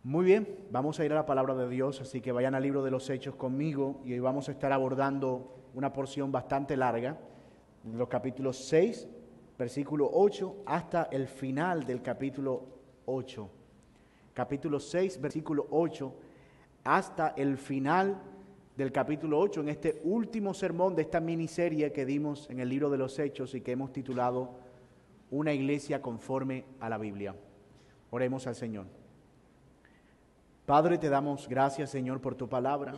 Muy bien, vamos a ir a la palabra de Dios, así que vayan al libro de los Hechos conmigo y hoy vamos a estar abordando una porción bastante larga, de los capítulos 6, versículo 8, hasta el final del capítulo 8. Capítulo 6, versículo 8, hasta el final del capítulo 8, en este último sermón de esta miniserie que dimos en el libro de los Hechos y que hemos titulado Una iglesia conforme a la Biblia. Oremos al Señor. Padre, te damos gracias, Señor, por tu palabra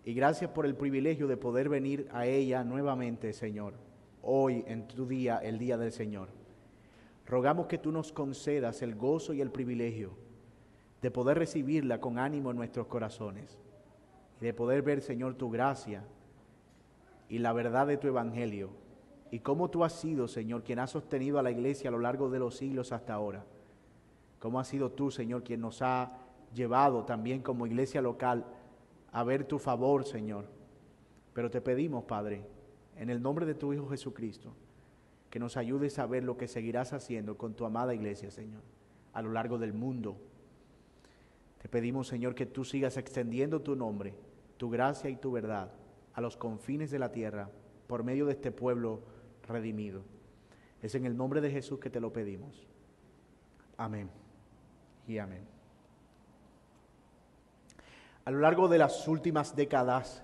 y gracias por el privilegio de poder venir a ella nuevamente, Señor, hoy en tu día, el día del Señor. Rogamos que tú nos concedas el gozo y el privilegio de poder recibirla con ánimo en nuestros corazones y de poder ver, Señor, tu gracia y la verdad de tu evangelio y cómo tú has sido, Señor, quien ha sostenido a la iglesia a lo largo de los siglos hasta ahora. Cómo has sido tú, Señor, quien nos ha llevado también como iglesia local a ver tu favor, Señor. Pero te pedimos, Padre, en el nombre de tu Hijo Jesucristo, que nos ayudes a ver lo que seguirás haciendo con tu amada iglesia, Señor, a lo largo del mundo. Te pedimos, Señor, que tú sigas extendiendo tu nombre, tu gracia y tu verdad a los confines de la tierra por medio de este pueblo redimido. Es en el nombre de Jesús que te lo pedimos. Amén y amén. A lo largo de las últimas décadas,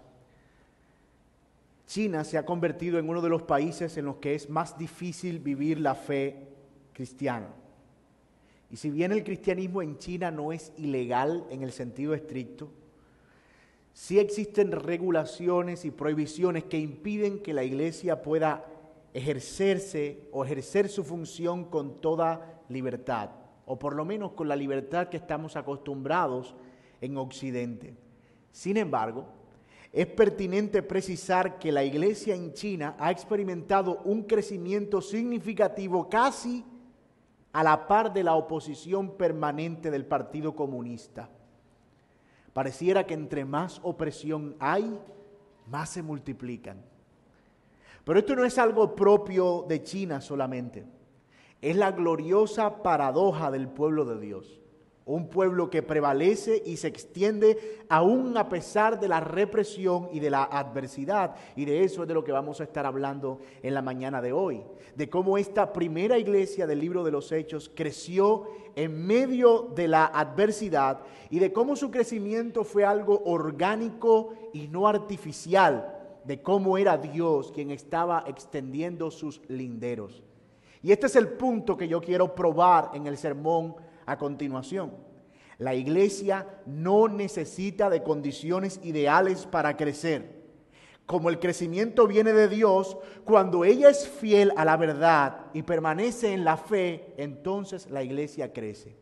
China se ha convertido en uno de los países en los que es más difícil vivir la fe cristiana. Y si bien el cristianismo en China no es ilegal en el sentido estricto, sí existen regulaciones y prohibiciones que impiden que la iglesia pueda ejercerse o ejercer su función con toda libertad, o por lo menos con la libertad que estamos acostumbrados en Occidente. Sin embargo, es pertinente precisar que la iglesia en China ha experimentado un crecimiento significativo casi a la par de la oposición permanente del Partido Comunista. Pareciera que entre más opresión hay, más se multiplican. Pero esto no es algo propio de China solamente. Es la gloriosa paradoja del pueblo de Dios. Un pueblo que prevalece y se extiende aún a pesar de la represión y de la adversidad. Y de eso es de lo que vamos a estar hablando en la mañana de hoy. De cómo esta primera iglesia del libro de los Hechos creció en medio de la adversidad y de cómo su crecimiento fue algo orgánico y no artificial. De cómo era Dios quien estaba extendiendo sus linderos. Y este es el punto que yo quiero probar en el sermón a continuación. La iglesia no necesita de condiciones ideales para crecer. Como el crecimiento viene de Dios, cuando ella es fiel a la verdad y permanece en la fe, entonces la iglesia crece.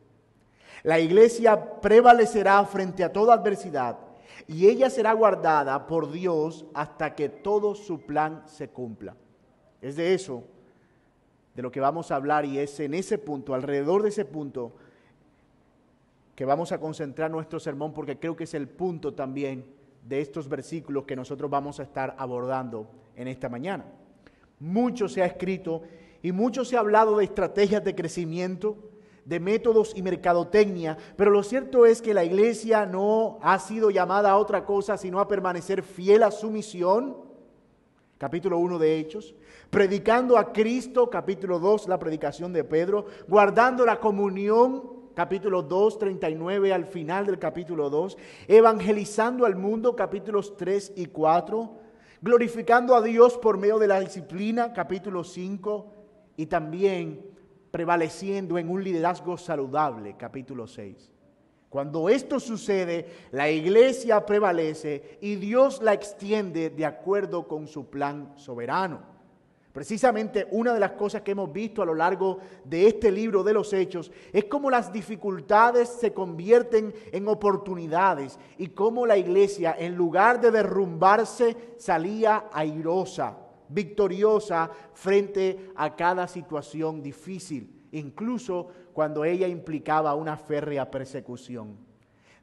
La iglesia prevalecerá frente a toda adversidad y ella será guardada por Dios hasta que todo su plan se cumpla. Es de eso de lo que vamos a hablar y es en ese punto, alrededor de ese punto, que vamos a concentrar nuestro sermón porque creo que es el punto también de estos versículos que nosotros vamos a estar abordando en esta mañana. Mucho se ha escrito y mucho se ha hablado de estrategias de crecimiento, de métodos y mercadotecnia, pero lo cierto es que la iglesia no ha sido llamada a otra cosa sino a permanecer fiel a su misión, capítulo 1 de Hechos, predicando a Cristo, capítulo 2, la predicación de Pedro, guardando la comunión, capítulo 2, 39 al final del capítulo 2, evangelizando al mundo, capítulos 3 y 4, glorificando a Dios por medio de la disciplina, capítulo 5, y también prevaleciendo en un liderazgo saludable, capítulo 6. Cuando esto sucede, la iglesia prevalece y Dios la extiende de acuerdo con su plan soberano. Precisamente una de las cosas que hemos visto a lo largo de este libro de los Hechos es cómo las dificultades se convierten en oportunidades y cómo la iglesia, en lugar de derrumbarse, salía airosa, victoriosa frente a cada situación difícil, incluso cuando ella implicaba una férrea persecución.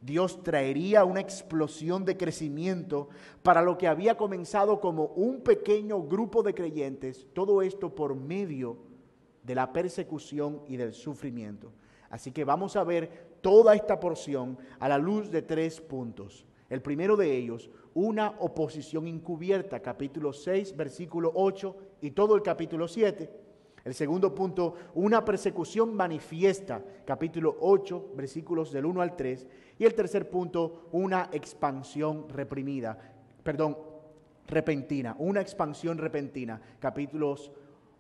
Dios traería una explosión de crecimiento para lo que había comenzado como un pequeño grupo de creyentes, todo esto por medio de la persecución y del sufrimiento. Así que vamos a ver toda esta porción a la luz de 3 puntos. El primero de ellos, una oposición encubierta, capítulo 6, versículo 8 y todo el capítulo 7. El segundo punto, una persecución manifiesta, capítulo 8, versículos del 1 al 3. Y el tercer punto, una expansión repentina, una expansión repentina, capítulos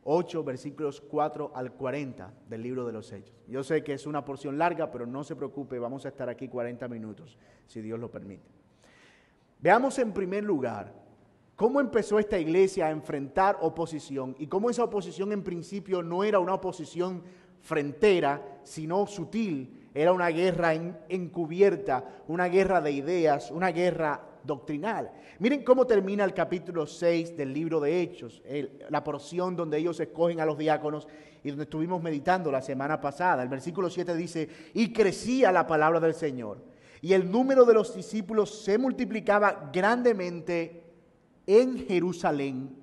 8, versículos 4 al 40 del libro de los Hechos. Yo sé que es una porción larga, pero no se preocupe, vamos a estar aquí 40 minutos, si Dios lo permite. Veamos en primer lugar cómo empezó esta iglesia a enfrentar oposición y cómo esa oposición en principio no era una oposición frentera, sino sutil. Era una guerra encubierta, una guerra de ideas, una guerra doctrinal. Miren cómo termina el capítulo 6 del libro de Hechos, la porción donde ellos escogen a los diáconos y donde estuvimos meditando la semana pasada. El versículo 7 dice, y crecía la palabra del Señor, y el número de los discípulos se multiplicaba grandemente en Jerusalén,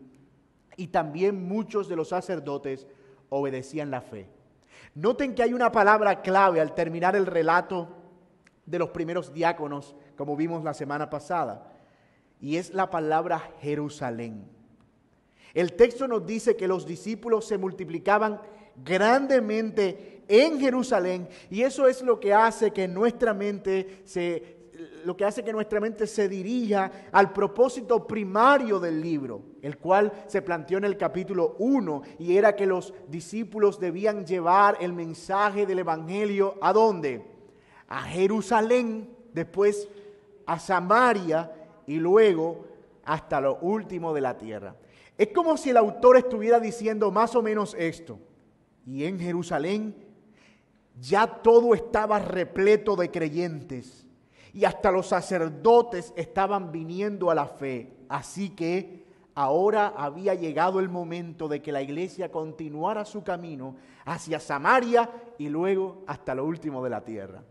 y también muchos de los sacerdotes obedecían la fe. Noten que hay una palabra clave al terminar el relato de los primeros diáconos, como vimos la semana pasada, y es la palabra Jerusalén. El texto nos dice que los discípulos se multiplicaban grandemente en Jerusalén, y eso es lo que hace que nuestra mente se dirija al propósito primario del libro, el cual se planteó en el capítulo 1, y era que los discípulos debían llevar el mensaje del evangelio ¿a dónde? A Jerusalén, después a Samaria y luego hasta lo último de la tierra. Es como si el autor estuviera diciendo más o menos esto: y en Jerusalén ya todo estaba repleto de creyentes, y hasta los sacerdotes estaban viniendo a la fe. Así que ahora había llegado el momento de que la iglesia continuara su camino hacia Samaria y luego hasta lo último de la tierra.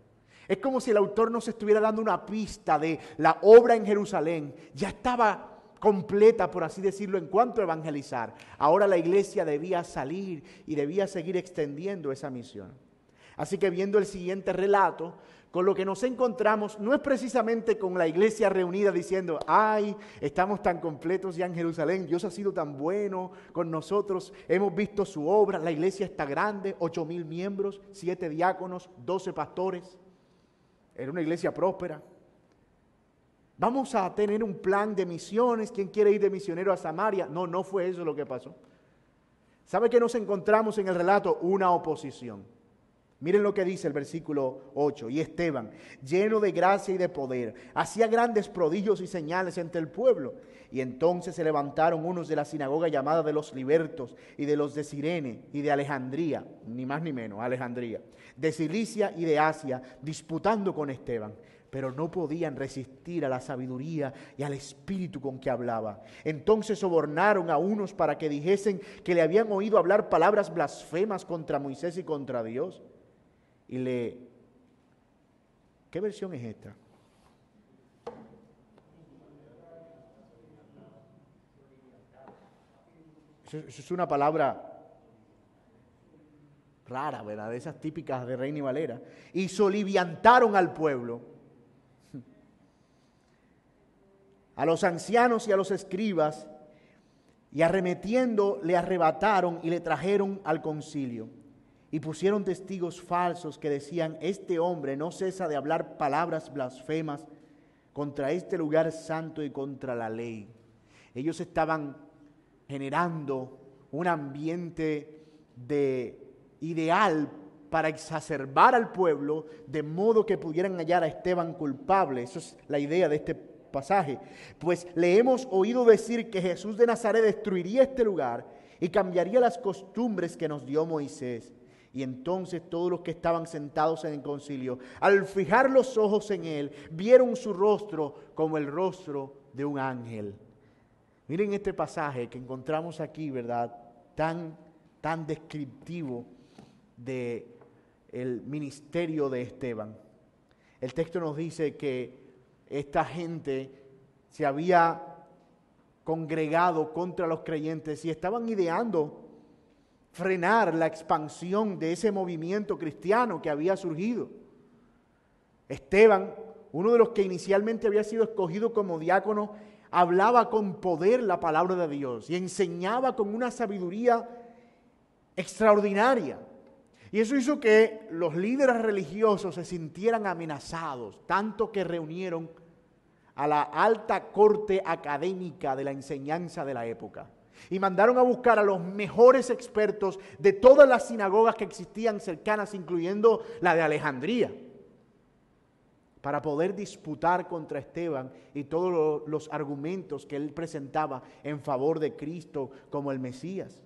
Es como si el autor nos estuviera dando una pista de la obra en Jerusalén. Ya estaba completa, por así decirlo, en cuanto a evangelizar. Ahora la iglesia debía salir y debía seguir extendiendo esa misión. Así que viendo el siguiente relato, con lo que nos encontramos no es precisamente con la iglesia reunida diciendo, ay, estamos tan completos ya en Jerusalén, Dios ha sido tan bueno con nosotros, hemos visto su obra, la iglesia está grande, 8,000 miembros, 7 diáconos, 12 pastores, era una iglesia próspera. Vamos a tener un plan de misiones, ¿quién quiere ir de misionero a Samaria? No fue eso lo que pasó. ¿Sabe qué nos encontramos en el relato? Una oposición. Miren lo que dice el versículo 8. Y Esteban, lleno de gracia y de poder, hacía grandes prodigios y señales entre el pueblo. Y entonces se levantaron unos de la sinagoga llamada de los libertos y de los de Cirene y de Alejandría, ni más ni menos, Alejandría, de Cilicia y de Asia, disputando con Esteban. Pero no podían resistir a la sabiduría y al espíritu con que hablaba. Entonces sobornaron a unos para que dijesen que le habían oído hablar palabras blasfemas contra Moisés y contra Dios. ¿Qué versión es esta? Eso es una palabra rara, ¿verdad? De esas típicas de Reina y Valera. Y soliviantaron al pueblo, a los ancianos y a los escribas, y arremetiendo le arrebataron y le trajeron al concilio. Y pusieron testigos falsos que decían, este hombre no cesa de hablar palabras blasfemas contra este lugar santo y contra la ley. Ellos estaban generando un ambiente ideal para exacerbar al pueblo, de modo que pudieran hallar a Esteban culpable. Esa es la idea de este pasaje. Pues le hemos oído decir que Jesús de Nazaret destruiría este lugar y cambiaría las costumbres que nos dio Moisés. Y entonces todos los que estaban sentados en el concilio, al fijar los ojos en él, vieron su rostro como el rostro de un ángel. Miren este pasaje que encontramos aquí, ¿verdad? Tan descriptivo del ministerio de Esteban. El texto nos dice que esta gente se había congregado contra los creyentes y estaban ideando frenar la expansión de ese movimiento cristiano que había surgido. Esteban, uno de los que inicialmente había sido escogido como diácono, hablaba con poder la palabra de Dios y enseñaba con una sabiduría extraordinaria. Y eso hizo que los líderes religiosos se sintieran amenazados, tanto que reunieron a la alta corte académica de la enseñanza de la época y mandaron a buscar a los mejores expertos de todas las sinagogas que existían cercanas, incluyendo la de Alejandría, para poder disputar contra Esteban y todos los argumentos que él presentaba en favor de Cristo como el Mesías.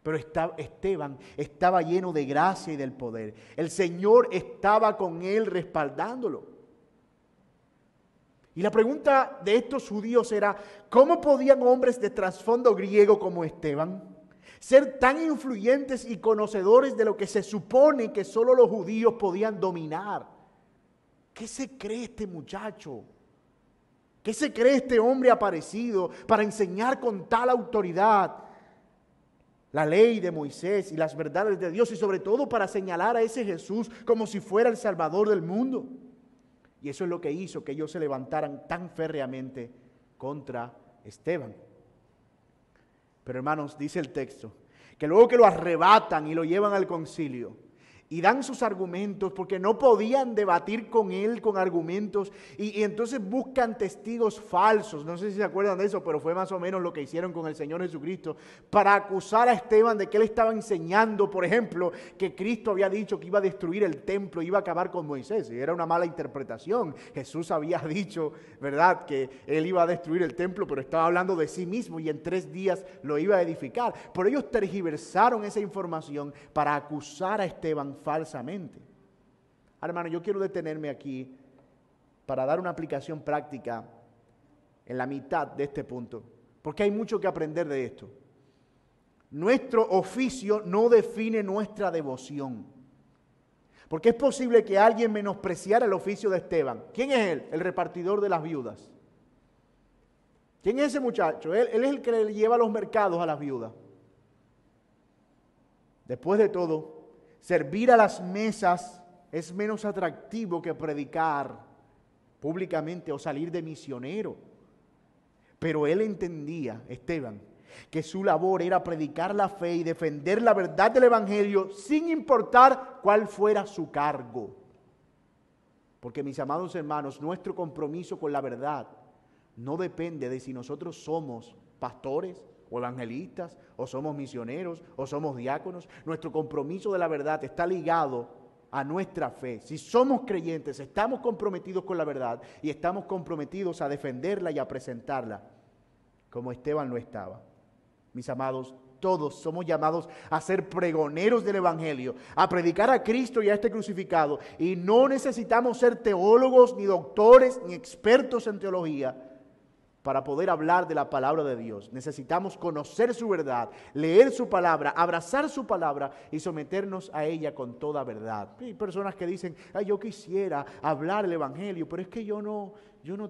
Pero Esteban estaba lleno de gracia y del poder. El Señor estaba con él respaldándolo. Y la pregunta de estos judíos era, ¿cómo podían hombres de trasfondo griego como Esteban ser tan influyentes y conocedores de lo que se supone que solo los judíos podían dominar? ¿Qué se cree este muchacho? ¿Qué se cree este hombre aparecido para enseñar con tal autoridad la ley de Moisés y las verdades de Dios, y sobre todo para señalar a ese Jesús como si fuera el Salvador del mundo? Y eso es lo que hizo que ellos se levantaran tan férreamente contra Esteban. Pero hermanos, dice el texto, que luego que lo arrebatan y lo llevan al concilio, y dan sus argumentos porque no podían debatir con él con argumentos, y entonces buscan testigos falsos. No sé si se acuerdan de eso, pero fue más o menos lo que hicieron con el Señor Jesucristo para acusar a Esteban de que él estaba enseñando, por ejemplo, que Cristo había dicho que iba a destruir el templo, iba a acabar con Moisés, y era una mala interpretación. Jesús había dicho, ¿verdad?, que él iba a destruir el templo, pero estaba hablando de sí mismo y en 3 días lo iba a edificar. Pero ellos tergiversaron esa información para acusar a Esteban falsamente. Ahora, hermano, yo quiero detenerme aquí para dar una aplicación práctica en la mitad de este punto, porque hay mucho que aprender de esto. Nuestro oficio no define nuestra devoción, porque es posible que alguien menospreciara el oficio de Esteban. ¿Quién es él? El repartidor de las viudas. ¿Quién es ese muchacho? Él es el que le lleva a los mercados a las viudas. Después de todo, servir a las mesas es menos atractivo que predicar públicamente o salir de misionero. Pero él entendía, Esteban, que su labor era predicar la fe y defender la verdad del Evangelio sin importar cuál fuera su cargo. Porque, mis amados hermanos, nuestro compromiso con la verdad no depende de si nosotros somos pastores o evangelistas, o somos misioneros, o somos diáconos. Nuestro compromiso de la verdad está ligado a nuestra fe. Si somos creyentes, estamos comprometidos con la verdad y estamos comprometidos a defenderla y a presentarla, como Esteban lo estaba. Mis amados, todos somos llamados a ser pregoneros del Evangelio, a predicar a Cristo y a este crucificado, y no necesitamos ser teólogos, ni doctores, ni expertos en teología para poder hablar de la palabra de Dios. Necesitamos conocer su verdad, leer su palabra, abrazar su palabra y someternos a ella con toda verdad. Hay personas que dicen, yo quisiera hablar el Evangelio, pero es que yo no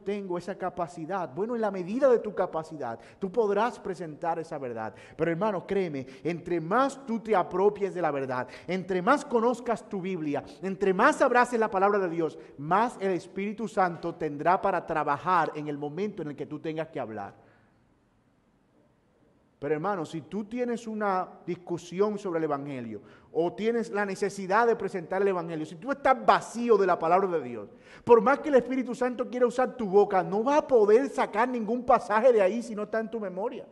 tengo esa capacidad. Bueno, en la medida de tu capacidad, tú podrás presentar esa verdad. Pero hermano, créeme, entre más tú te apropies de la verdad, entre más conozcas tu Biblia, entre más abraces la palabra de Dios, más el Espíritu Santo tendrá para trabajar en el momento en el que tú tengas que hablar. Pero hermano, si tú tienes una discusión sobre el Evangelio o tienes la necesidad de presentar el Evangelio, si tú estás vacío de la palabra de Dios, por más que el Espíritu Santo quiera usar tu boca, no va a poder sacar ningún pasaje de ahí si no está en tu memoria,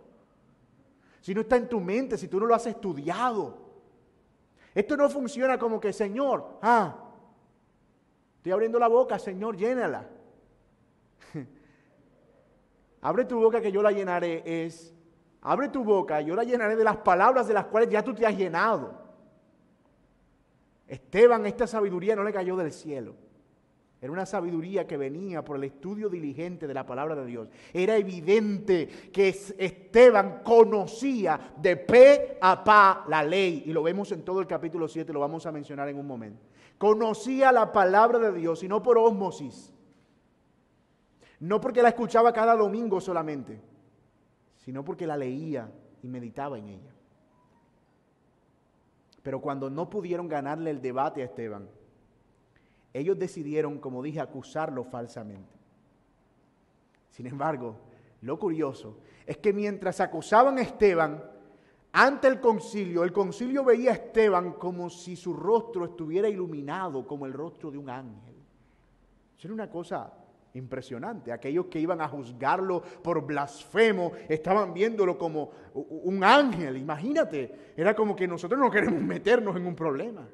si no está en tu mente, si tú no lo has estudiado. Esto no funciona como que, Señor, estoy abriendo la boca, Señor, llénala. Abre tu boca que yo la llenaré abre tu boca, yo la llenaré de las palabras de las cuales ya tú te has llenado. Esteban, esta sabiduría no le cayó del cielo. Era una sabiduría que venía por el estudio diligente de la palabra de Dios. Era evidente que Esteban conocía de pe a pa la ley. Y lo vemos en todo el capítulo 7, lo vamos a mencionar en un momento. Conocía la palabra de Dios y no por ósmosis. No porque la escuchaba cada domingo solamente, sino porque la leía y meditaba en ella. Pero cuando no pudieron ganarle el debate a Esteban, ellos decidieron, como dije, acusarlo falsamente. Sin embargo, lo curioso es que mientras acusaban a Esteban ante el concilio veía a Esteban como si su rostro estuviera iluminado como el rostro de un ángel. Eso era una cosa impresionante. Aquellos que iban a juzgarlo por blasfemo estaban viéndolo como un ángel. Imagínate, era como que nosotros no queremos meternos en un problema.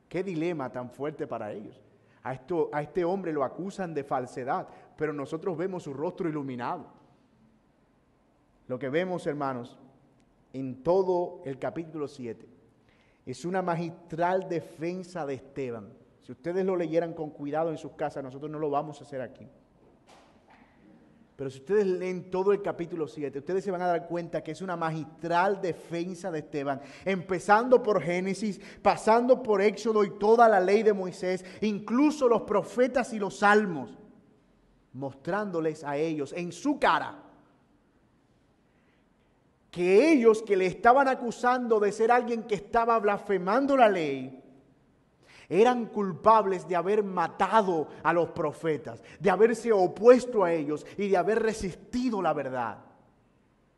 Qué dilema tan fuerte para ellos. A este hombre lo acusan de falsedad, pero nosotros vemos su rostro iluminado. Lo que vemos, hermanos, en todo el capítulo 7 es una magistral defensa de Esteban. Si ustedes lo leyeran con cuidado en sus casas, nosotros no lo vamos a hacer aquí. Pero si ustedes leen todo el capítulo 7, ustedes se van a dar cuenta que es una magistral defensa de Esteban, empezando por Génesis, pasando por Éxodo y toda la ley de Moisés, incluso los profetas y los salmos, mostrándoles a ellos en su cara que ellos que le estaban acusando de ser alguien que estaba blasfemando la ley, eran culpables de haber matado a los profetas, de haberse opuesto a ellos y de haber resistido la verdad.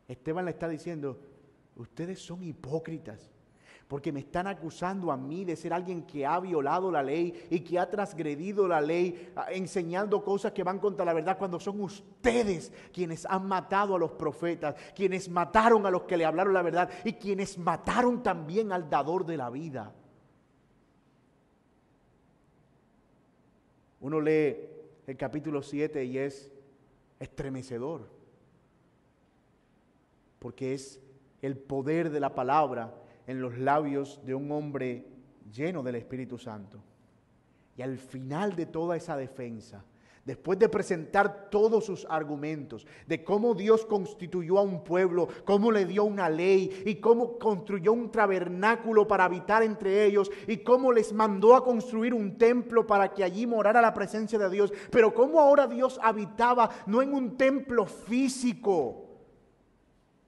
Esteban le está diciendo, ustedes son hipócritas, porque me están acusando a mí de ser alguien que ha violado la ley y que ha transgredido la ley, enseñando cosas que van contra la verdad, cuando son ustedes quienes han matado a los profetas, quienes mataron a los que le hablaron la verdad y quienes mataron también al dador de la vida. Uno lee el capítulo 7 y es estremecedor, porque es el poder de la palabra en los labios de un hombre lleno del Espíritu Santo. Y al final de toda esa defensa, después de presentar todos sus argumentos de cómo Dios constituyó a un pueblo, cómo le dio una ley y cómo construyó un tabernáculo para habitar entre ellos y cómo les mandó a construir un templo para que allí morara la presencia de Dios, pero cómo ahora Dios habitaba no en un templo físico,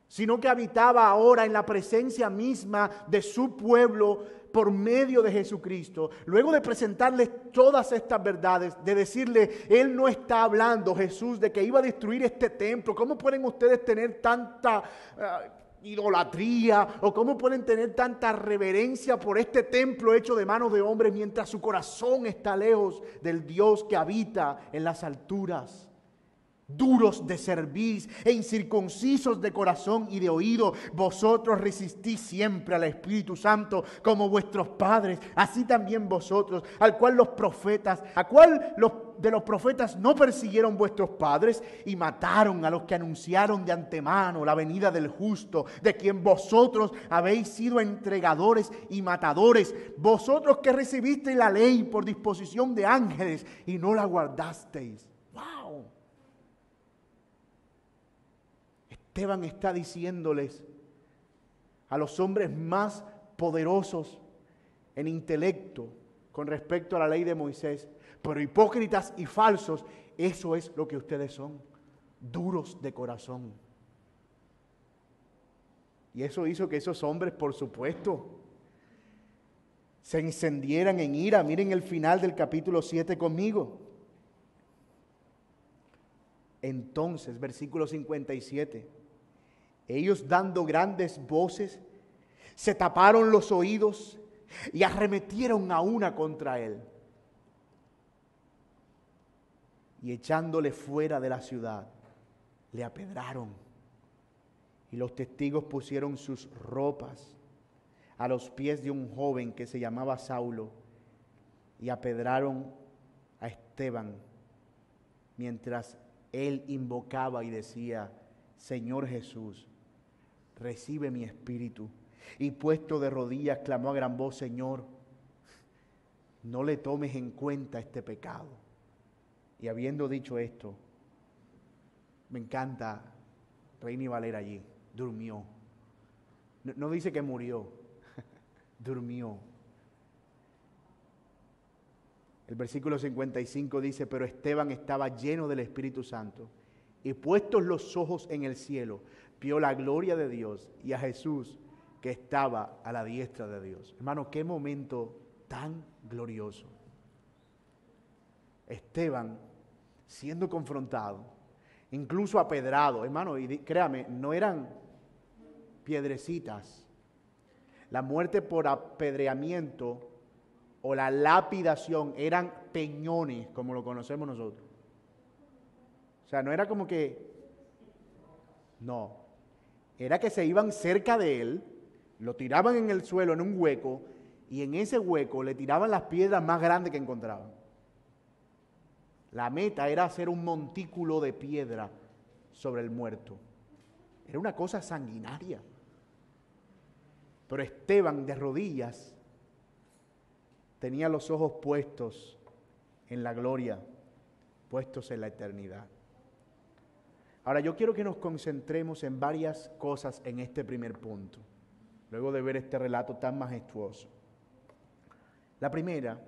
sino que habitaba ahora en la presencia misma de su pueblo por medio de Jesucristo. Luego de presentarles todas estas verdades, de decirle, Él no está hablando, Jesús, de que iba a destruir este templo. ¿Cómo pueden ustedes tener tanta idolatría o cómo pueden tener tanta reverencia por este templo hecho de manos de hombres mientras su corazón está lejos del Dios que habita en las alturas? Duros de cerviz e incircuncisos de corazón y de oído, vosotros resistís siempre al Espíritu Santo como vuestros padres, así también vosotros, al cual los profetas no persiguieron vuestros padres y mataron a los que anunciaron de antemano la venida del justo, de quien vosotros habéis sido entregadores y matadores, vosotros que recibisteis la ley por disposición de ángeles y no la guardasteis. ¡Wow! Esteban está diciéndoles a los hombres más poderosos en intelecto con respecto a la ley de Moisés, pero hipócritas y falsos, eso es lo que ustedes son, duros de corazón. Y eso hizo que esos hombres, por supuesto, se encendieran en ira. Miren el final del capítulo 7 conmigo. Entonces, versículo 57, ellos dando grandes voces, se taparon los oídos y arremetieron a una contra él. Y echándole fuera de la ciudad, le apedraron. Y los testigos pusieron sus ropas a los pies de un joven que se llamaba Saulo y apedraron a Esteban mientras él invocaba y decía, Señor Jesús, recibe mi espíritu. Y puesto de rodillas clamó a gran voz, Señor, no le tomes en cuenta este pecado. Y habiendo dicho esto, me encanta Reina Valera allí, durmió. No dice que murió, durmió. El versículo 55 dice, pero Esteban estaba lleno del Espíritu Santo y puestos los ojos en el cielo, vio la gloria de Dios y a Jesús que estaba a la diestra de Dios. Hermano, qué momento tan glorioso. Esteban siendo confrontado, incluso apedrado. Hermano, y créame, no eran piedrecitas. La muerte por apedreamiento o la lapidación eran peñones, como lo conocemos nosotros. O sea, no era como que... No, era que se iban cerca de él, lo tiraban en el suelo, en un hueco, y en ese hueco le tiraban las piedras más grandes que encontraban. La meta era hacer un montículo de piedra sobre el muerto. Era una cosa sanguinaria. Pero Esteban, de rodillas, tenía los ojos puestos en la gloria, puestos en la eternidad. Ahora, yo quiero que nos concentremos en varias cosas en este primer punto, luego de ver este relato tan majestuoso. La primera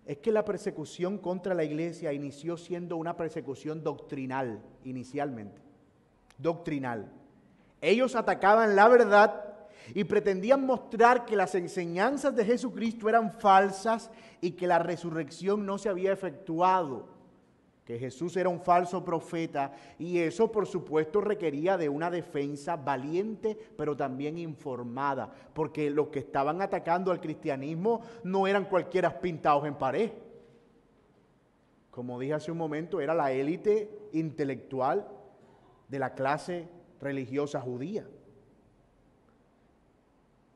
es que la persecución contra la iglesia inició siendo una persecución doctrinal inicialmente. Doctrinal. Ellos atacaban la verdad y pretendían mostrar que las enseñanzas de Jesucristo eran falsas y que la resurrección no se había efectuado, que Jesús era un falso profeta, y eso por supuesto requería de una defensa valiente pero también informada, porque los que estaban atacando al cristianismo no eran cualquiera pintados en pared. Como dije hace un momento, era la élite intelectual de la clase religiosa judía.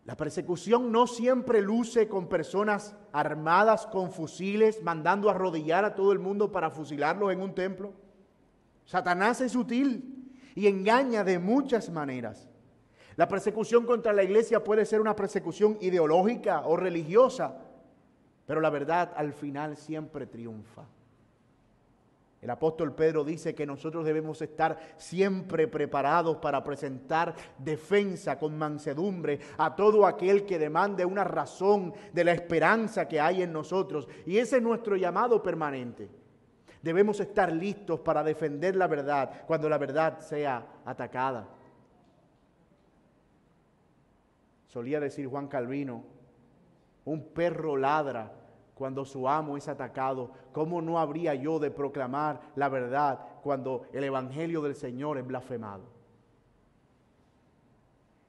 La persecución no siempre luce con personas armadas con fusiles, mandando a arrodillar a todo el mundo para fusilarlos en un templo. Satanás es sutil y engaña de muchas maneras. La persecución contra la iglesia puede ser una persecución ideológica o religiosa, pero la verdad al final siempre triunfa. El apóstol Pedro dice que nosotros debemos estar siempre preparados para presentar defensa con mansedumbre a todo aquel que demande una razón de la esperanza que hay en nosotros. Y ese es nuestro llamado permanente. Debemos estar listos para defender la verdad cuando la verdad sea atacada. Solía decir Juan Calvino, un perro ladra cuando su amo es atacado. ¿Cómo no habría yo de proclamar la verdad cuando el evangelio del Señor es blasfemado?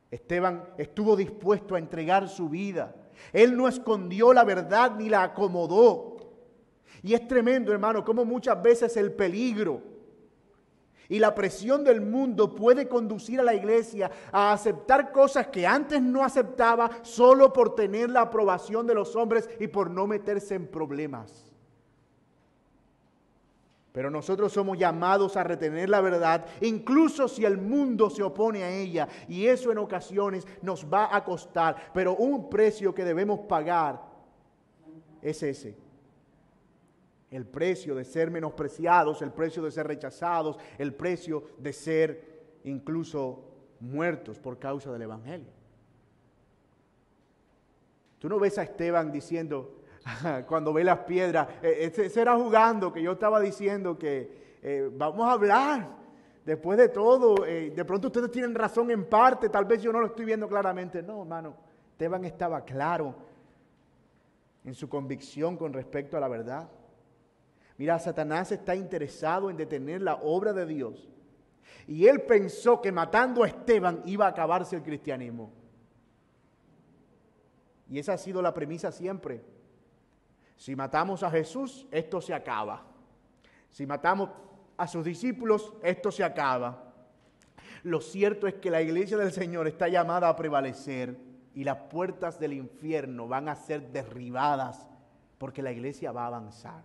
Esteban estuvo dispuesto a entregar su vida. Él no escondió la verdad ni la acomodó. Y es tremendo, hermano, cómo muchas veces el peligro y la presión del mundo puede conducir a la iglesia a aceptar cosas que antes no aceptaba solo por tener la aprobación de los hombres y por no meterse en problemas. Pero nosotros somos llamados a retener la verdad, incluso si el mundo se opone a ella, y eso en ocasiones nos va a costar, pero un precio que debemos pagar es ese. El precio de ser menospreciados, el precio de ser rechazados, el precio de ser incluso muertos por causa del evangelio. Tú no ves a Esteban diciendo, cuando ve las piedras, ese era jugando, que yo estaba diciendo que vamos a hablar. Después de todo, de pronto ustedes tienen razón en parte, tal vez yo no lo estoy viendo claramente. No, hermano, Esteban estaba claro en su convicción con respecto a la verdad. Mira, Satanás está interesado en detener la obra de Dios. Y él pensó que matando a Esteban iba a acabarse el cristianismo. Y esa ha sido la premisa siempre. Si matamos a Jesús, esto se acaba. Si matamos a sus discípulos, esto se acaba. Lo cierto es que la iglesia del Señor está llamada a prevalecer y las puertas del infierno van a ser derribadas porque la iglesia va a avanzar.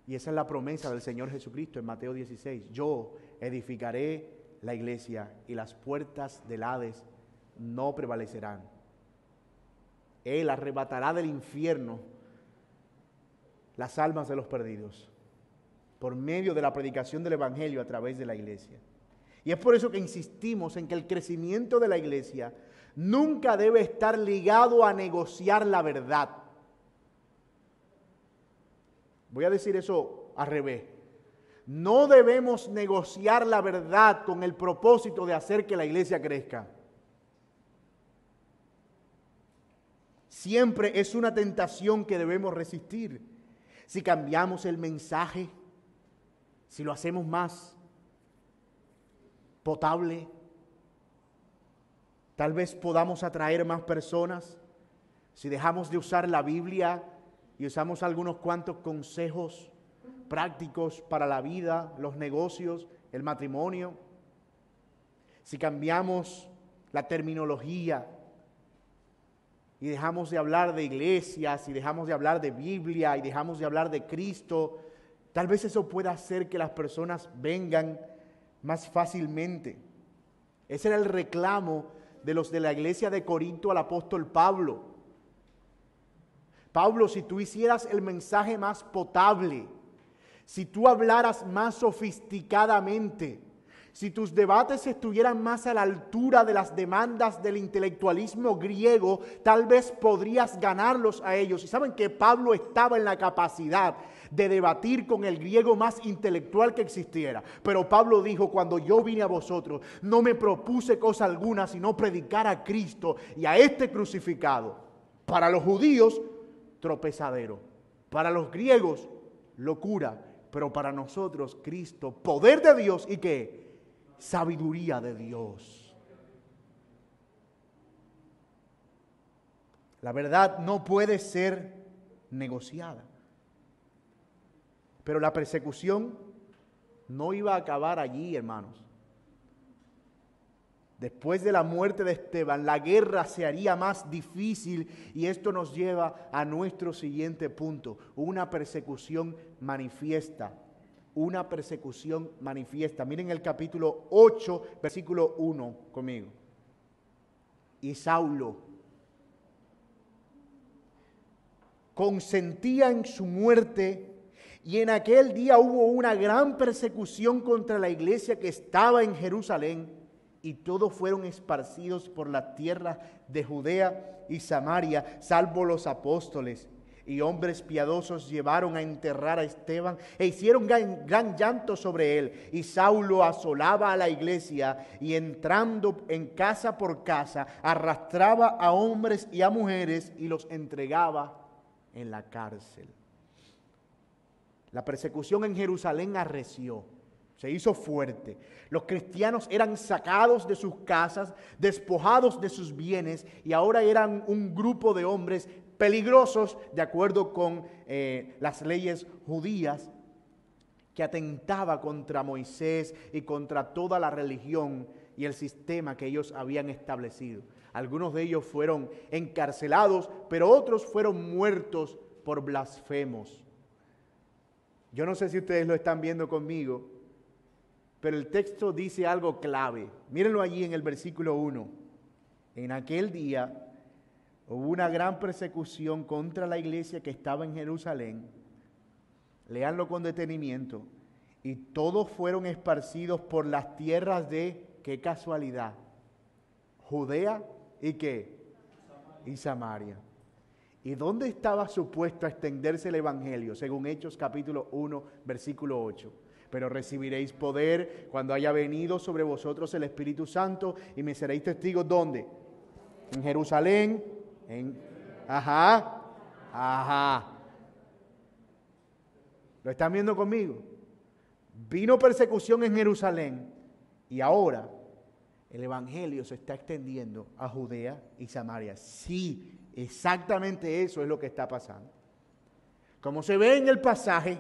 Y esa es la promesa del Señor Jesucristo en Mateo 16. Yo edificaré la iglesia y las puertas del Hades no prevalecerán. Él arrebatará del infierno las almas de los perdidos por medio de la predicación del evangelio a través de la iglesia. Y es por eso que insistimos en que el crecimiento de la iglesia nunca debe estar ligado a negociar la verdad. Voy a decir eso al revés. No debemos negociar la verdad con el propósito de hacer que la iglesia crezca. Siempre es una tentación que debemos resistir. Si cambiamos el mensaje, si lo hacemos más potable, tal vez podamos atraer más personas. Si dejamos de usar la Biblia y usamos algunos cuantos consejos prácticos para la vida, los negocios, el matrimonio. Si cambiamos la terminología y dejamos de hablar de iglesias, y dejamos de hablar de Biblia, y dejamos de hablar de Cristo, tal vez eso pueda hacer que las personas vengan más fácilmente. Ese era el reclamo de los de la iglesia de Corinto al apóstol Pablo. Pablo, si tú hicieras el mensaje más potable, si tú hablaras más sofisticadamente, si tus debates estuvieran más a la altura de las demandas del intelectualismo griego, tal vez podrías ganarlos a ellos. Y saben que Pablo estaba en la capacidad de debatir con el griego más intelectual que existiera. Pero Pablo dijo, cuando yo vine a vosotros, no me propuse cosa alguna, sino predicar a Cristo y a este crucificado. Para los judíos, tropezadero. Para los griegos, locura. Pero para nosotros, Cristo, poder de Dios y ¿qué? Sabiduría de Dios. La verdad no puede ser negociada. Pero la persecución no iba a acabar allí, hermanos. Después de la muerte de Esteban, la guerra se haría más difícil y esto nos lleva a nuestro siguiente punto, una persecución manifiesta. Una persecución manifiesta. Miren el capítulo 8, versículo 1 conmigo. Y Saulo consentía en su muerte, y en aquel día hubo una gran persecución contra la iglesia que estaba en Jerusalén, y todos fueron esparcidos por la tierra de Judea y Samaria, salvo los apóstoles. Y hombres piadosos llevaron a enterrar a Esteban e hicieron gran llanto sobre él. Y Saulo asolaba a la iglesia y entrando en casa por casa, arrastraba a hombres y a mujeres y los entregaba en la cárcel. La persecución en Jerusalén arreció, se hizo fuerte. Los cristianos eran sacados de sus casas, despojados de sus bienes y ahora eran un grupo de hombres peligrosos de acuerdo con las leyes judías, que atentaba contra Moisés y contra toda la religión y el sistema que ellos habían establecido. Algunos de ellos fueron encarcelados, pero otros fueron muertos por blasfemos. Yo no sé si ustedes lo están viendo conmigo, pero el texto dice algo clave. Mírenlo allí en el versículo 1. En aquel día hubo una gran persecución contra la iglesia que estaba en Jerusalén. Léanlo con detenimiento. Y todos fueron esparcidos por las tierras de, qué casualidad, Judea y qué, y Samaria. ¿Y dónde estaba supuesto a extenderse el evangelio? Según Hechos capítulo 1, versículo 8. Pero recibiréis poder cuando haya venido sobre vosotros el Espíritu Santo y me seréis testigos, ¿dónde? En Jerusalén. Ajá. ¿Lo están viendo conmigo? Vino persecución en Jerusalén y ahora el evangelio se está extendiendo a Judea y Samaria. Sí, exactamente eso es lo que está pasando. Como se ve en el pasaje,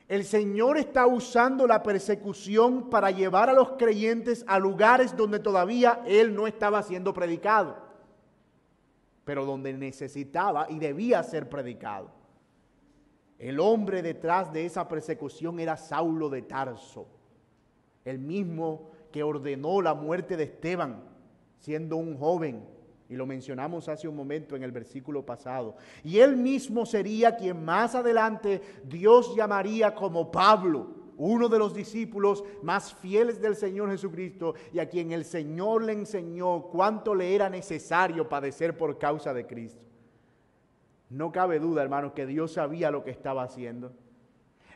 el Señor está usando la persecución para llevar a los creyentes a lugares donde todavía Él no estaba siendo predicado, pero donde necesitaba y debía ser predicado. El hombre detrás de esa persecución era Saulo de Tarso, el mismo que ordenó la muerte de Esteban, siendo un joven, y lo mencionamos hace un momento en el versículo pasado. Y él mismo sería quien más adelante Dios llamaría como Pablo, uno de los discípulos más fieles del Señor Jesucristo y a quien el Señor le enseñó cuánto le era necesario padecer por causa de Cristo. No cabe duda, hermanos, que Dios sabía lo que estaba haciendo.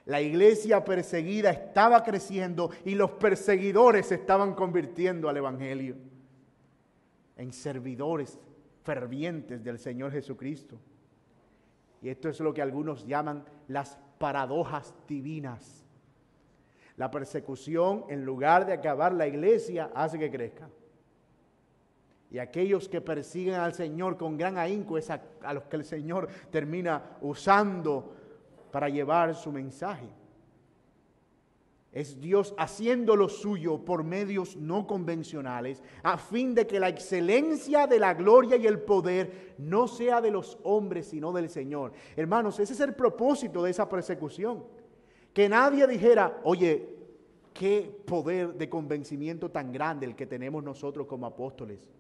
La iglesia perseguida estaba creciendo y los perseguidores se estaban convirtiendo al evangelio en servidores fervientes del Señor Jesucristo. Y esto es lo que algunos llaman las paradojas divinas. La persecución, en lugar de acabar la iglesia, hace que crezca. Y aquellos que persiguen al Señor con gran ahínco es a los que el Señor termina usando para llevar su mensaje. Es Dios haciendo lo suyo por medios no convencionales, a fin de que la excelencia de la gloria y el poder no sea de los hombres, sino del Señor. Hermanos, ese es el propósito de esa persecución. Que nadie dijera, oye, qué poder de convencimiento tan grande el que tenemos nosotros como apóstoles.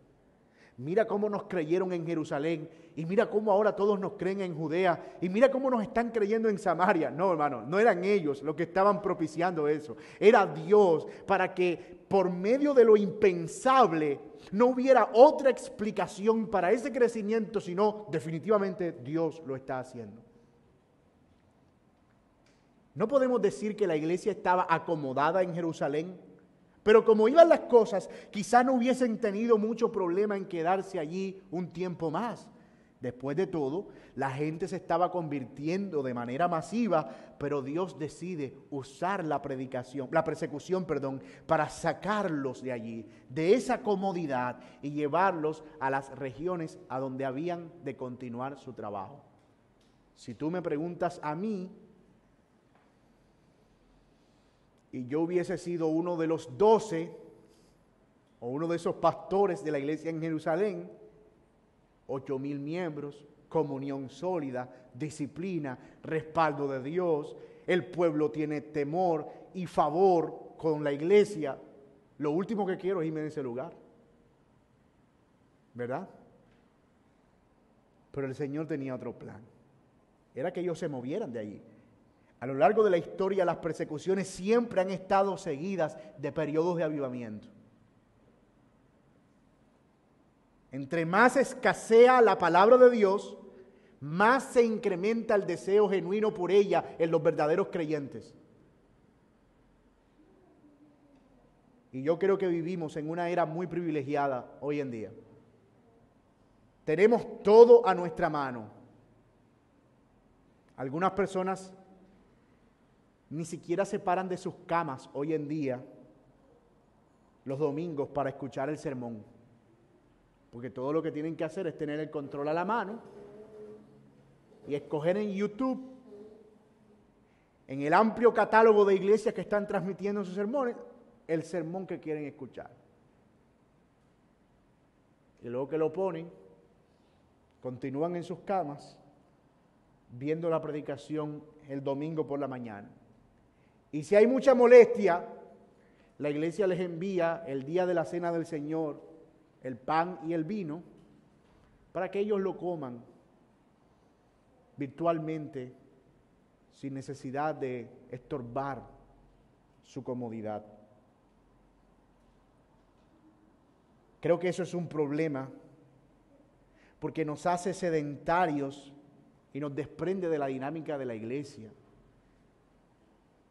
Mira cómo nos creyeron en Jerusalén y mira cómo ahora todos nos creen en Judea y mira cómo nos están creyendo en Samaria. No, hermano, no eran ellos los que estaban propiciando eso. Era Dios para que por medio de lo impensable no hubiera otra explicación para ese crecimiento, sino definitivamente Dios lo está haciendo. No podemos decir que la iglesia estaba acomodada en Jerusalén, pero como iban las cosas, quizá no hubiesen tenido mucho problema en quedarse allí un tiempo más. Después de todo, la gente se estaba convirtiendo de manera masiva, pero Dios decide usar la persecución, para sacarlos de allí, de esa comodidad y llevarlos a las regiones a donde habían de continuar su trabajo. Si tú me preguntas a mí, y yo hubiese sido uno de los 12 o uno de esos pastores de la iglesia en Jerusalén, 8,000 miembros, comunión sólida, disciplina, respaldo de Dios, el pueblo tiene temor y favor con la iglesia, lo último que quiero es irme de ese lugar, ¿verdad? Pero el Señor tenía otro plan, era que ellos se movieran de allí. A lo largo de la historia, las persecuciones siempre han estado seguidas de periodos de avivamiento. Entre más escasea la palabra de Dios, más se incrementa el deseo genuino por ella en los verdaderos creyentes. Y yo creo que vivimos en una era muy privilegiada hoy en día. Tenemos todo a nuestra mano. Algunas personas ni siquiera se paran de sus camas hoy en día los domingos para escuchar el sermón. Porque todo lo que tienen que hacer es tener el control a la mano y escoger en YouTube, en el amplio catálogo de iglesias que están transmitiendo sus sermones, el sermón que quieren escuchar. Y luego que lo ponen, continúan en sus camas viendo la predicación el domingo por la mañana. Y si hay mucha molestia, la iglesia les envía el día de la cena del Señor el pan y el vino para que ellos lo coman virtualmente sin necesidad de estorbar su comodidad. Creo que eso es un problema porque nos hace sedentarios y nos desprende de la dinámica de la iglesia.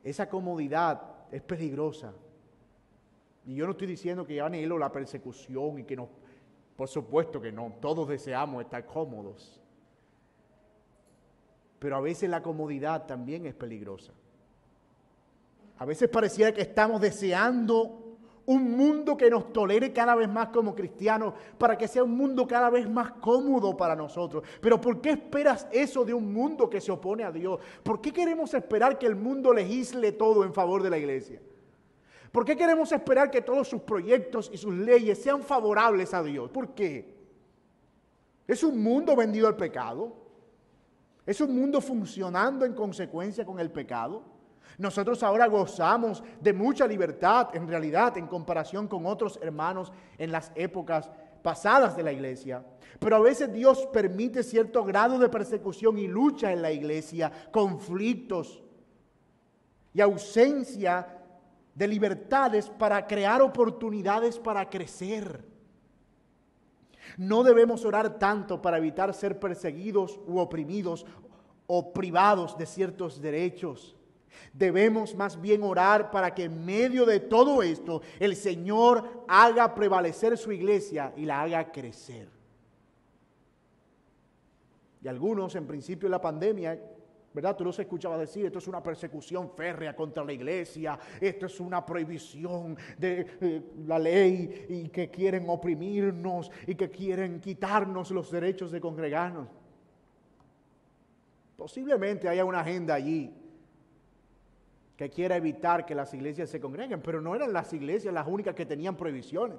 Esa comodidad es peligrosa. Y yo no estoy diciendo que yo anhelo la persecución y que no, por supuesto que no, todos deseamos estar cómodos. Pero a veces la comodidad también es peligrosa. A veces pareciera que estamos deseando un mundo que nos tolere cada vez más como cristianos, para que sea un mundo cada vez más cómodo para nosotros. Pero ¿por qué esperas eso de un mundo que se opone a Dios? ¿Por qué queremos esperar que el mundo legisle todo en favor de la iglesia? ¿Por qué queremos esperar que todos sus proyectos y sus leyes sean favorables a Dios? ¿Por qué? ¿Es un mundo vendido al pecado? ¿Es un mundo funcionando en consecuencia con el pecado? Nosotros ahora gozamos de mucha libertad, en realidad, en comparación con otros hermanos en las épocas pasadas de la iglesia. Pero a veces Dios permite cierto grado de persecución y lucha en la iglesia, conflictos y ausencia de libertades para crear oportunidades para crecer. No debemos orar tanto para evitar ser perseguidos u oprimidos o privados de ciertos derechos. Debemos más bien orar para que en medio de todo esto el Señor haga prevalecer su iglesia y la haga crecer. Y algunos, en principio de la pandemia, ¿verdad? Tú los escuchabas decir, esto es una persecución férrea contra la iglesia, esto es una prohibición de la ley y que quieren oprimirnos y que quieren quitarnos los derechos de congregarnos. Posiblemente haya una agenda allí que quiera evitar que las iglesias se congreguen, pero no eran las iglesias las únicas que tenían prohibiciones.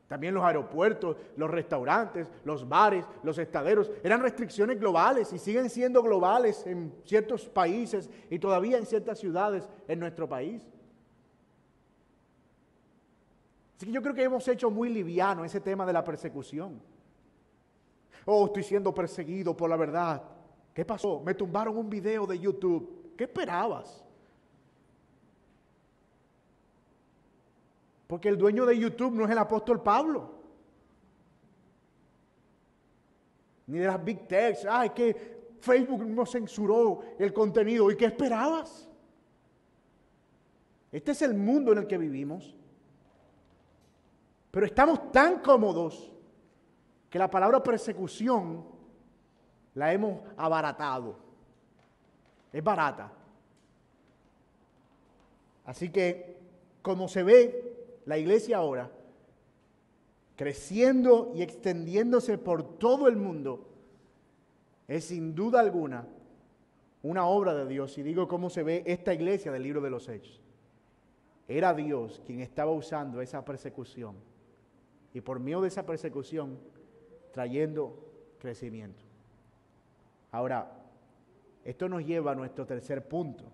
También los aeropuertos, los restaurantes, los bares, los estaderos, eran restricciones globales y siguen siendo globales en ciertos países y todavía en ciertas ciudades en nuestro país. Así que yo creo que hemos hecho muy liviano ese tema de la persecución. Oh, estoy siendo perseguido por la verdad. ¿Qué pasó? Me tumbaron un video de YouTube. ¿Qué esperabas? Porque el dueño de YouTube no es el apóstol Pablo. Ni de las Big Techs. Es que Facebook no censuró el contenido. ¿Y qué esperabas? Este es el mundo en el que vivimos. Pero estamos tan cómodos que la palabra persecución la hemos abaratado. Es barata. Así que, como se ve, la iglesia ahora, creciendo y extendiéndose por todo el mundo, es sin duda alguna una obra de Dios. Y digo cómo se ve esta iglesia del libro de los Hechos. Era Dios quien estaba usando esa persecución y por medio de esa persecución trayendo crecimiento. Ahora, esto nos lleva a nuestro tercer punto,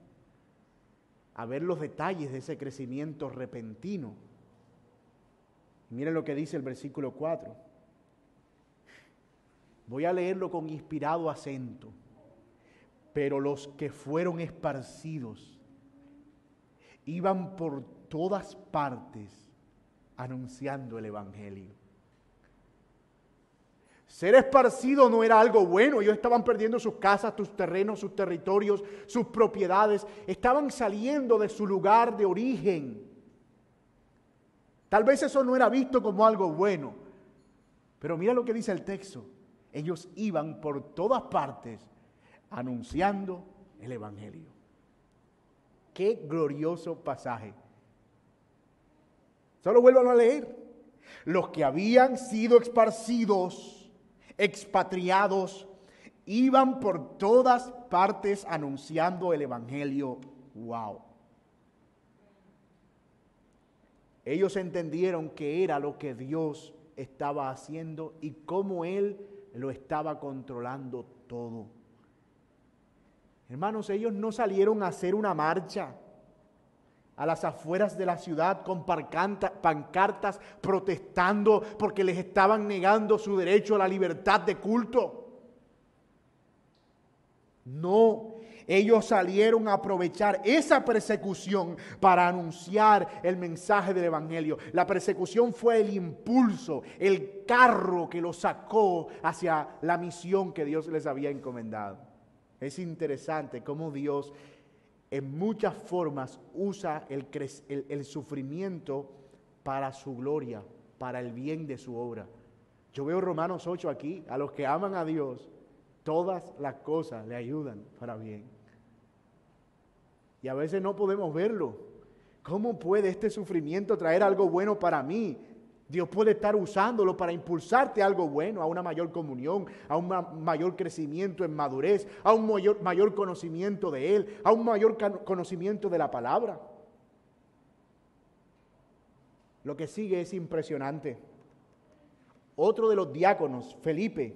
a ver los detalles de ese crecimiento repentino. Miren lo que dice el versículo 4. Voy a leerlo con inspirado acento. Pero los que fueron esparcidos iban por todas partes anunciando el evangelio. Ser esparcido no era algo bueno. Ellos estaban perdiendo sus casas, sus terrenos, sus territorios, sus propiedades. Estaban saliendo de su lugar de origen. Tal vez eso no era visto como algo bueno, pero mira lo que dice el texto. Ellos iban por todas partes anunciando el evangelio. Qué glorioso pasaje. Solo vuelvan a leer. Los que habían sido esparcidos, expatriados, iban por todas partes anunciando el evangelio. ¡Wow! Ellos entendieron que era lo que Dios estaba haciendo y cómo Él lo estaba controlando todo. Hermanos, ellos no salieron a hacer una marcha a las afueras de la ciudad con pancartas protestando porque les estaban negando su derecho a la libertad de culto. No. Ellos salieron a aprovechar esa persecución para anunciar el mensaje del evangelio. La persecución fue el impulso, el carro que los sacó hacia la misión que Dios les había encomendado. Es interesante cómo Dios en muchas formas usa el sufrimiento para su gloria, para el bien de su obra. Yo veo Romanos 8 aquí, a los que aman a Dios, todas las cosas le ayudan para bien. Y a veces no podemos verlo. ¿Cómo puede este sufrimiento traer algo bueno para mí? Dios puede estar usándolo para impulsarte a algo bueno, a una mayor comunión, a un mayor crecimiento en madurez, a un mayor conocimiento de Él, a un mayor conocimiento de la palabra. Lo que sigue es impresionante. Otro de los diáconos, Felipe,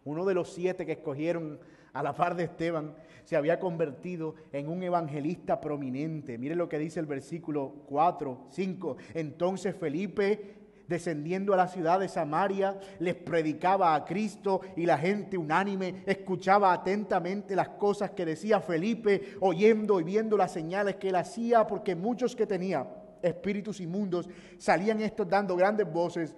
uno de los 7 que escogieron a la par de Esteban, se había convertido en un evangelista prominente. Mire lo que dice el versículo 4, 5. Entonces Felipe, descendiendo a la ciudad de Samaria, les predicaba a Cristo y la gente unánime escuchaba atentamente las cosas que decía Felipe, oyendo y viendo las señales que él hacía, porque muchos que tenía espíritus inmundos salían estos dando grandes voces,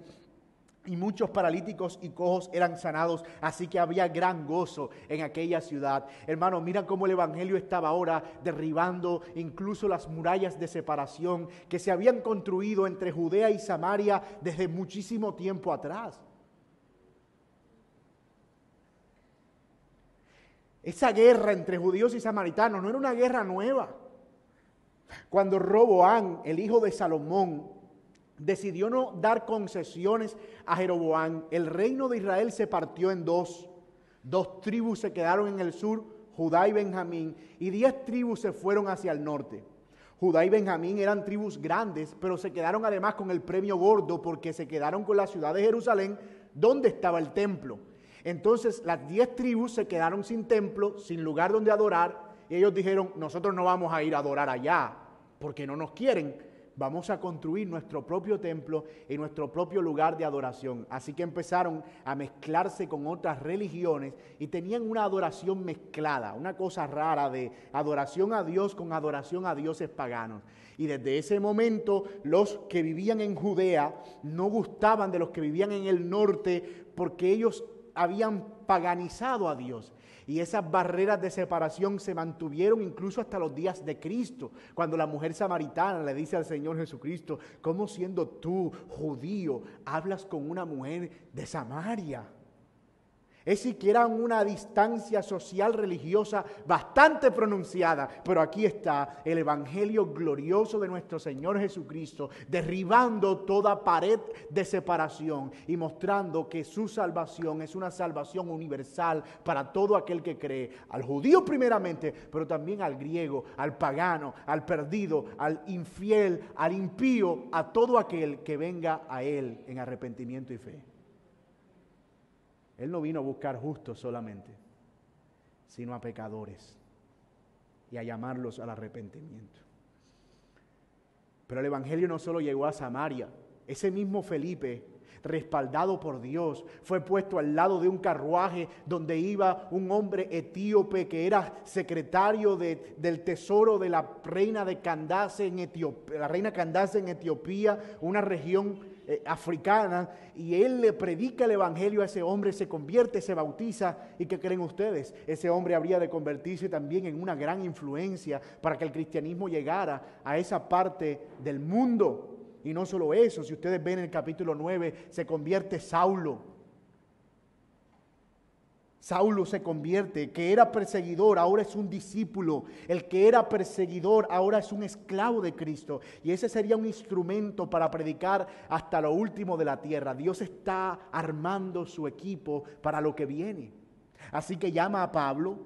y muchos paralíticos y cojos eran sanados, así que había gran gozo en aquella ciudad. Hermanos, mira cómo el evangelio estaba ahora derribando incluso las murallas de separación que se habían construido entre Judea y Samaria desde muchísimo tiempo atrás. Esa guerra entre judíos y samaritanos no era una guerra nueva. Cuando Roboam, el hijo de Salomón, decidió no dar concesiones a Jeroboam, el reino de Israel se partió en dos. 2 tribus se quedaron en el sur, Judá y Benjamín, y 10 tribus se fueron hacia el norte. Judá y Benjamín eran tribus grandes, pero se quedaron además con el premio gordo porque se quedaron con la ciudad de Jerusalén, donde estaba el templo. Entonces las 10 tribus se quedaron sin templo, sin lugar donde adorar, y ellos dijeron, nosotros no vamos a ir a adorar allá, porque no nos quieren. Vamos a construir nuestro propio templo y nuestro propio lugar de adoración. Así que empezaron a mezclarse con otras religiones y tenían una adoración mezclada, una cosa rara de adoración a Dios con adoración a dioses paganos. Y desde ese momento los que vivían en Judea no gustaban de los que vivían en el norte porque ellos habían paganizado a Dios. Y esas barreras de separación se mantuvieron incluso hasta los días de Cristo, cuando la mujer samaritana le dice al Señor Jesucristo, ¿cómo siendo tú, judío, hablas con una mujer de Samaria? Es siquiera una distancia social religiosa bastante pronunciada, pero aquí está el evangelio glorioso de nuestro Señor Jesucristo, derribando toda pared de separación y mostrando que su salvación es una salvación universal para todo aquel que cree, al judío primeramente, pero también al griego, al pagano, al perdido, al infiel, al impío, a todo aquel que venga a Él en arrepentimiento y fe. Él no vino a buscar justos solamente, sino a pecadores y a llamarlos al arrepentimiento. Pero el evangelio no solo llegó a Samaria. Ese mismo Felipe, respaldado por Dios, fue puesto al lado de un carruaje donde iba un hombre etíope que era secretario del tesoro de la reina de Candace en Etiopía, la reina Candace en Etiopía, una región africana, y él le predica el evangelio a ese hombre, se convierte, se bautiza. ¿Y qué creen ustedes? Ese hombre habría de convertirse también en una gran influencia para que el cristianismo llegara a esa parte del mundo. Y no solo eso, si ustedes ven en el capítulo 9, se convierte Saulo. Saulo se convierte, que era perseguidor, ahora es un discípulo. El que era perseguidor, ahora es un esclavo de Cristo. Y ese sería un instrumento para predicar hasta lo último de la tierra. Dios está armando su equipo para lo que viene. Así que llama a Pablo,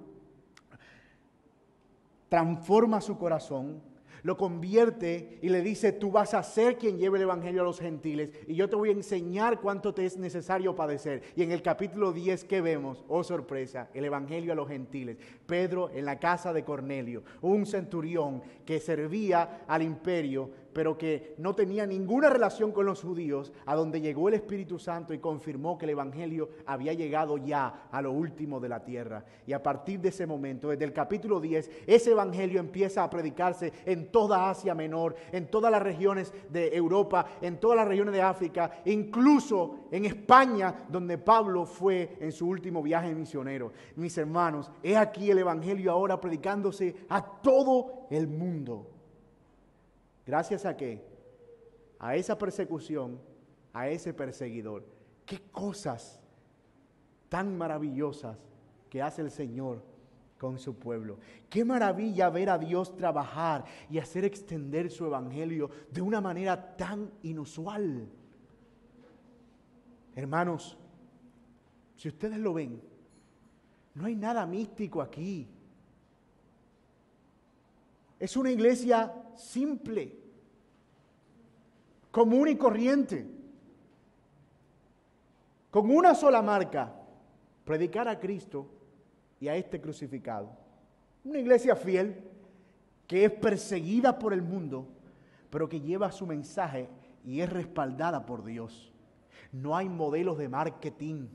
transforma su corazón, lo convierte y le dice, tú vas a ser quien lleve el evangelio a los gentiles y yo te voy a enseñar cuánto te es necesario padecer. Y en el capítulo 10, ¿qué vemos? Oh sorpresa, el evangelio a los gentiles. Pedro en la casa de Cornelio, un centurión que servía al imperio, pero que no tenía ninguna relación con los judíos, a donde llegó el Espíritu Santo y confirmó que el evangelio había llegado ya a lo último de la tierra. Y a partir de ese momento, desde el capítulo 10, ese evangelio empieza a predicarse en toda Asia Menor, en todas las regiones de Europa, en todas las regiones de África, incluso en España, donde Pablo fue en su último viaje misionero. Mis hermanos, he aquí el evangelio ahora predicándose a todo el mundo. ¿Gracias a qué? A esa persecución, a ese perseguidor. ¡Qué cosas tan maravillosas que hace el Señor con su pueblo! ¡Qué maravilla ver a Dios trabajar y hacer extender su evangelio de una manera tan inusual! Hermanos, si ustedes lo ven, no hay nada místico aquí. Es una iglesia simple, común y corriente, con una sola marca: predicar a Cristo y a este crucificado. Una iglesia fiel que es perseguida por el mundo, pero que lleva su mensaje y es respaldada por Dios. No hay modelos de marketing.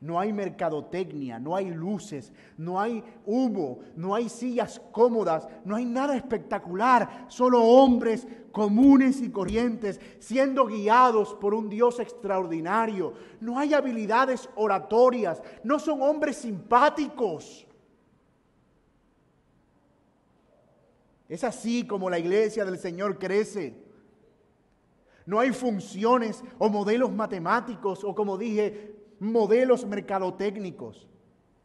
No hay mercadotecnia, no hay luces, no hay humo, no hay sillas cómodas, no hay nada espectacular. Solo hombres comunes y corrientes siendo guiados por un Dios extraordinario. No hay habilidades oratorias, no son hombres simpáticos. Es así como la iglesia del Señor crece. No hay funciones o modelos matemáticos o, como dije, modelos mercadotécnicos.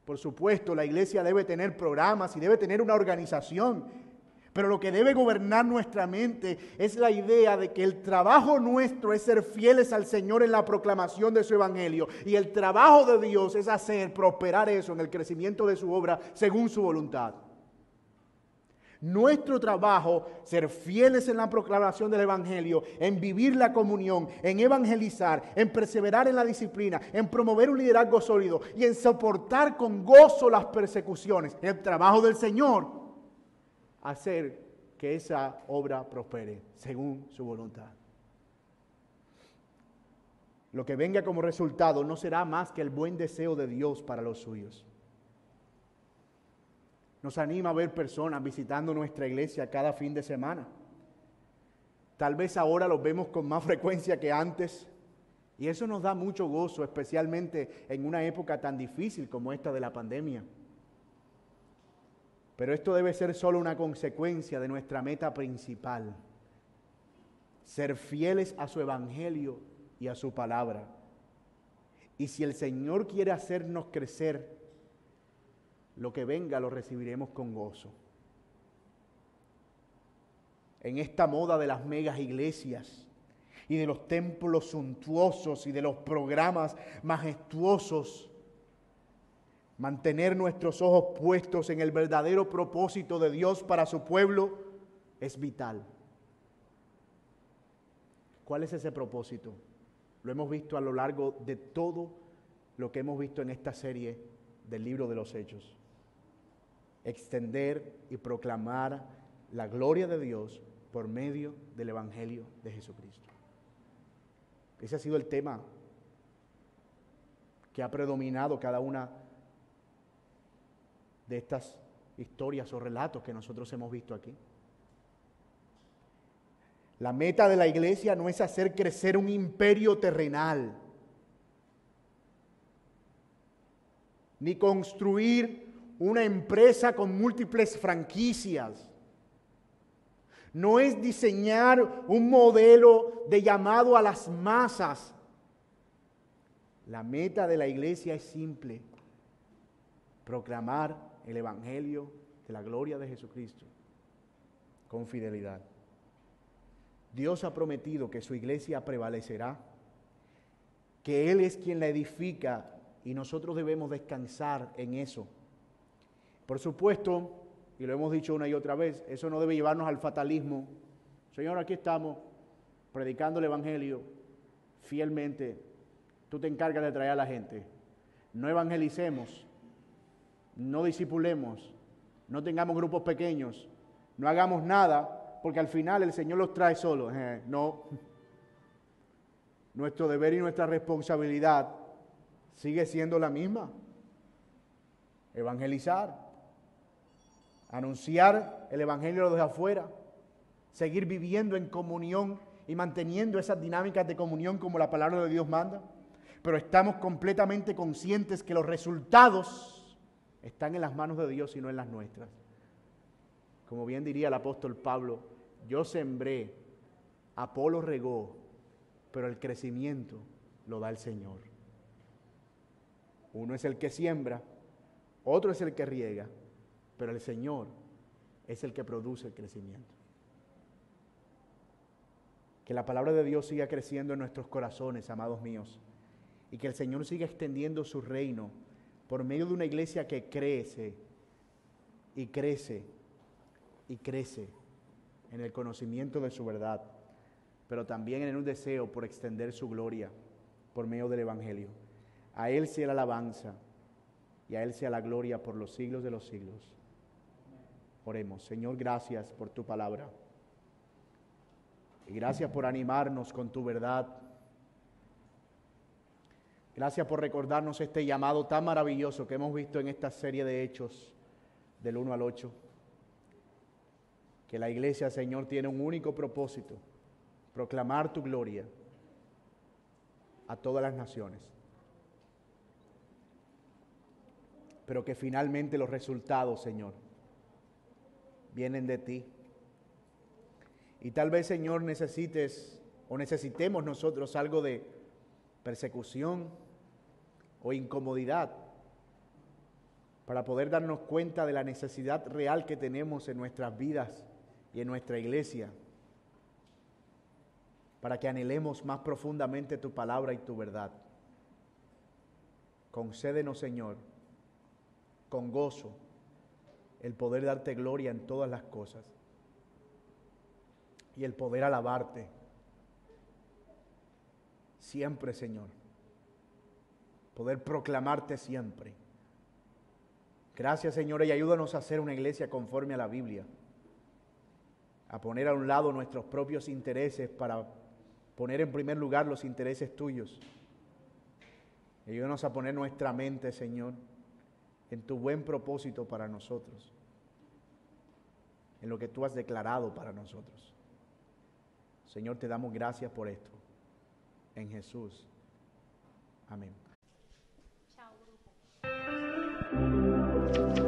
Por supuesto, la iglesia debe tener programas y debe tener una organización, pero lo que debe gobernar nuestra mente es la idea de que el trabajo nuestro es ser fieles al Señor en la proclamación de su evangelio, y el trabajo de Dios es hacer prosperar eso en el crecimiento de su obra según su voluntad. Nuestro trabajo, ser fieles en la proclamación del evangelio, en vivir la comunión, en evangelizar, en perseverar en la disciplina, en promover un liderazgo sólido y en soportar con gozo las persecuciones. El trabajo del Señor, hacer que esa obra prospere según su voluntad. Lo que venga como resultado no será más que el buen deseo de Dios para los suyos. Nos anima a ver personas visitando nuestra iglesia cada fin de semana. Tal vez ahora los vemos con más frecuencia que antes, y eso nos da mucho gozo, especialmente en una época tan difícil como esta de la pandemia. Pero esto debe ser solo una consecuencia de nuestra meta principal: ser fieles a su evangelio y a su palabra. Y si el Señor quiere hacernos crecer, lo que venga lo recibiremos con gozo. En esta moda de las megas iglesias y de los templos suntuosos y de los programas majestuosos, mantener nuestros ojos puestos en el verdadero propósito de Dios para su pueblo es vital. ¿Cuál es ese propósito? Lo hemos visto a lo largo de todo lo que hemos visto en esta serie del libro de los Hechos. Extender y proclamar la gloria de Dios por medio del evangelio de Jesucristo. Ese ha sido el tema que ha predominado cada una de estas historias o relatos que nosotros hemos visto aquí. La meta de la iglesia no es hacer crecer un imperio terrenal, ni construir una empresa con múltiples franquicias. No es diseñar un modelo de llamado a las masas. La meta de la iglesia es simple: proclamar el evangelio de la gloria de Jesucristo con fidelidad. Dios ha prometido que su iglesia prevalecerá, que Él es quien la edifica y nosotros debemos descansar en eso. Por supuesto, y lo hemos dicho una y otra vez, eso no debe llevarnos al fatalismo. Señor, aquí estamos predicando el evangelio fielmente. Tú te encargas de traer a la gente. No evangelicemos, no discipulemos, no tengamos grupos pequeños, no hagamos nada, porque al final el Señor los trae solos. No. Nuestro deber y nuestra responsabilidad sigue siendo la misma: evangelizar, anunciar el evangelio desde afuera, seguir viviendo en comunión y manteniendo esas dinámicas de comunión como la palabra de Dios manda. Pero estamos completamente conscientes que los resultados están en las manos de Dios y no en las nuestras. Como bien diría el apóstol Pablo: yo sembré, Apolo regó, pero el crecimiento lo da el Señor. Uno es el que siembra, otro es el que riega, pero el Señor es el que produce el crecimiento. Que la palabra de Dios siga creciendo en nuestros corazones, amados míos, y que el Señor siga extendiendo su reino por medio de una iglesia que crece y crece y crece en el conocimiento de su verdad, pero también en un deseo por extender su gloria por medio del evangelio. A Él sea la alabanza y a Él sea la gloria por los siglos de los siglos. Oremos. Señor, gracias por tu palabra. Y gracias por animarnos con tu verdad. Gracias por recordarnos este llamado tan maravilloso que hemos visto en esta serie de Hechos del 1 al 8. Que la iglesia, Señor, tiene un único propósito: proclamar tu gloria a todas las naciones. Pero que finalmente los resultados, Señor, vienen de ti. Y tal vez, Señor, necesites o necesitemos nosotros algo de persecución o incomodidad para poder darnos cuenta de la necesidad real que tenemos en nuestras vidas y en nuestra iglesia, para que anhelemos más profundamente tu palabra y tu verdad. Concédenos, Señor, con gozo, el poder darte gloria en todas las cosas y el poder alabarte siempre, Señor, poder proclamarte siempre. Gracias, Señor, y ayúdanos a hacer una iglesia conforme a la Biblia, a poner a un lado nuestros propios intereses para poner en primer lugar los intereses tuyos. Ayúdanos a poner nuestra mente, Señor, en tu buen propósito para nosotros, en lo que tú has declarado para nosotros. Señor, te damos gracias por esto. En Jesús. Amén. Chao, grupo.